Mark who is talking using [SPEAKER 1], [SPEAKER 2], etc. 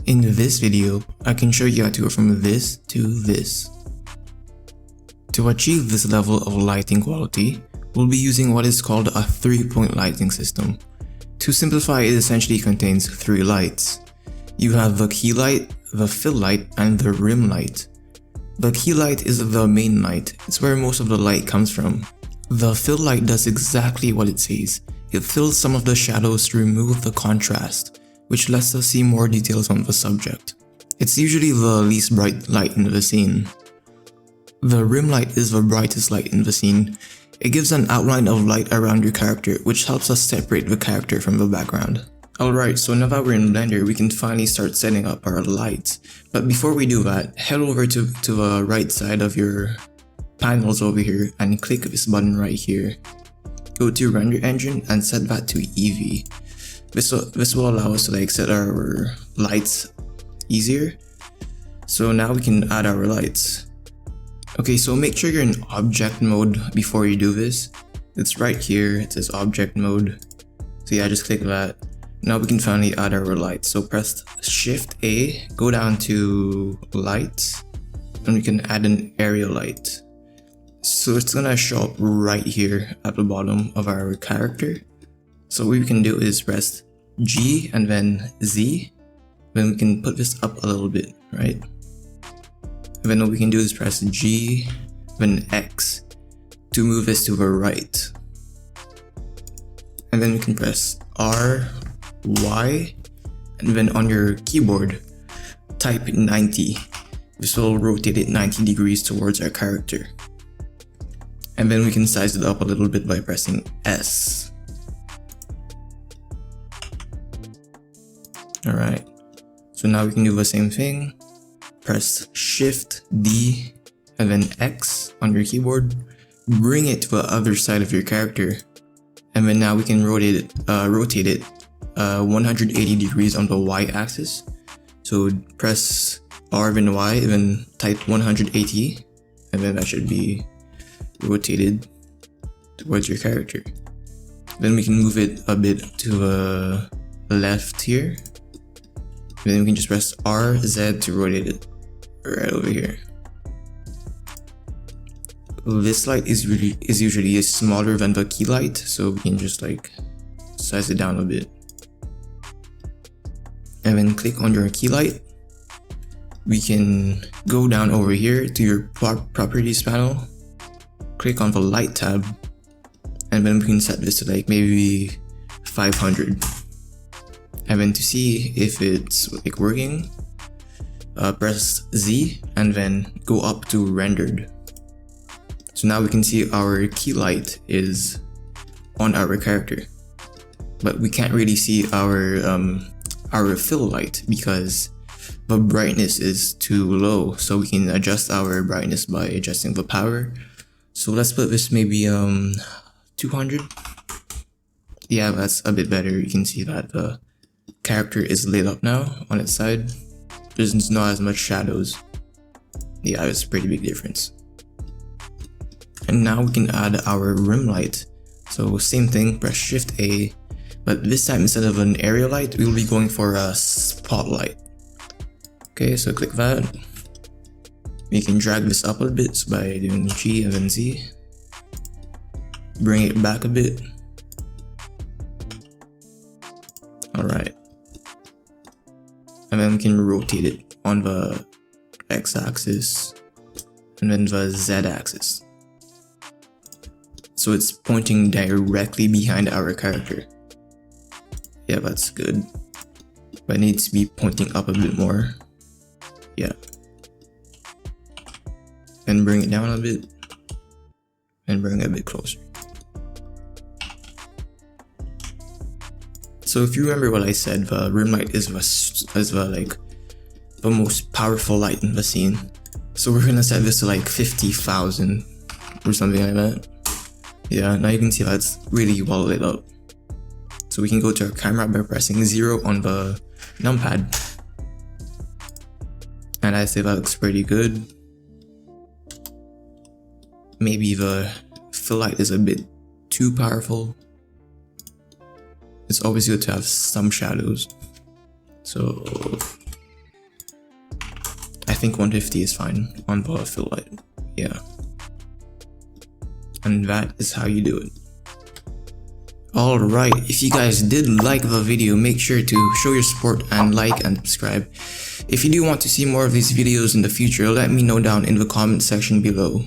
[SPEAKER 1] In this video, I can show you how to go from this to this. To achieve this level of lighting quality, we'll be using what is called a 3-point lighting system. To simplify, it essentially contains 3 lights. You have the key light, the fill light, and the rim light. The key light is the main light, it's where most of the light comes from. The fill light does exactly what it says. It fills some of the shadows to remove the contrast, which lets us see more details on the subject. It's usually the least bright light in the scene. The rim light is the brightest light in the scene. It gives an outline of light around your character, which helps us separate the character from the background. Alright, so now that we're in Blender, we can finally start setting up our lights. But before we do that, head over to the right side of your panels over here and click this button right here. Go to Render Engine and set that to Eevee. This will allow us to set our lights easier. So now we can add our lights. Okay, so make sure you're in object mode before you do this. It's right here, it says object mode. So yeah, just click that. Now we can finally add our lights. So press Shift A, go down to lights, and we can add an area light. So it's gonna show up right here at the bottom of our character. So what we can do is press G and then Z. Then we can put this up a little bit, right? And then what we can do is press G, then X to move this to the right. And then we can press R, Y, and then on your keyboard, type 90. This will rotate it 90 degrees towards our character. And then we can size it up a little bit by pressing S. Alright, so now we can do the same thing. Press Shift D and then X on your keyboard. Bring it to the other side of your character. And then now we can rotate it 180 degrees on the Y axis. So press R then Y, then type 180, and then that should be rotated towards your character. Then we can move it a bit to the left here. Then we can just press R, Z to rotate it right over here. This light is usually smaller than the key light, so we can just size it down a bit. And then click on your key light. We can go down over here to your properties panel. Click on the light tab, and then we can set this to maybe 500. And then to see if it's working, press Z and then go up to rendered. So now we can see our key light is on our character, but we can't really see our fill light because the brightness is too low. So we can adjust our brightness by adjusting the power. So let's put this maybe 200. Yeah, that's a bit better. You can see that the character is lit up now on its side. There's not as much shadows. Yeah, it's a pretty big difference. And now we can add our rim light. So same thing, press Shift A, but this time instead of an area light, we will be going for a spotlight. Okay, so click that. We can drag this up a bit by doing G and then Z. Bring it back a bit. Alright. And then we can rotate it on the X axis and then the Z axis. So it's pointing directly behind our character. Yeah, that's good. But it needs to be pointing up a bit more. Yeah. And bring it down a bit. And bring it a bit closer. So if you remember what I said, the rim light is the most powerful light in the scene. So we're gonna set this to 50,000 or something like that. Yeah, now you can see that's really well lit up. So we can go to our camera by pressing 0 on the numpad. And I say that looks pretty good. Maybe the fill light is a bit too powerful. It's always good to have some shadows. So think 150 is fine on polyfill light. Yeah. And that is how you do it. Alright, if you guys did like the video, make sure to show your support and like and subscribe. If you do want to see more of these videos in the future, let me know down in the comment section below.